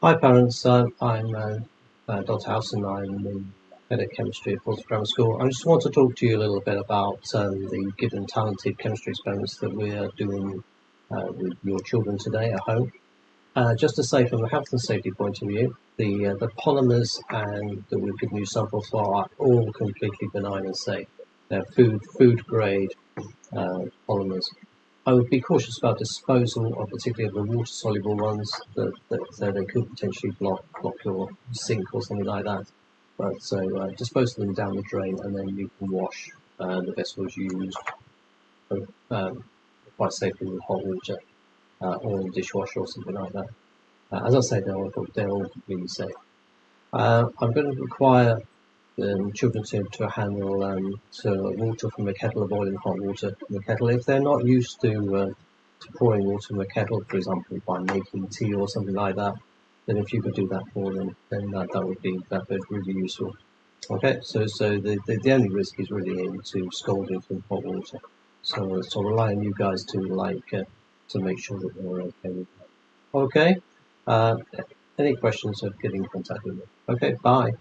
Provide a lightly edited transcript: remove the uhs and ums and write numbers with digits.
Hi parents, I'm Dr. Howson. I'm in head of chemistry at Portsmouth Grammar School. I just want to talk to you a little bit about the given talented chemistry experiments that we're doing with your children today at home. Just to say, from a health and safety point of view, the polymers and that we've given you samples for are all completely benign and safe. They're food grade polymers. I would be cautious about disposal of particularly of the water soluble ones that they could potentially block your sink or something like that. But so dispose of them down the drain, and then you can wash the vessels used quite safely with hot water or in a dishwasher or something like that. As I say, they're all completely safe. I'm going to require children to handle water from a kettle of boiling hot water from a kettle. If they're not used to pouring water from a kettle, for example, by making tea or something like that, then if you could do that for them, then that would be really useful. Okay, so the only risk is really into scalding from hot water. So rely on you guys to make sure that they're okay with that. Okay, any questions, get in contact with me. Okay, bye.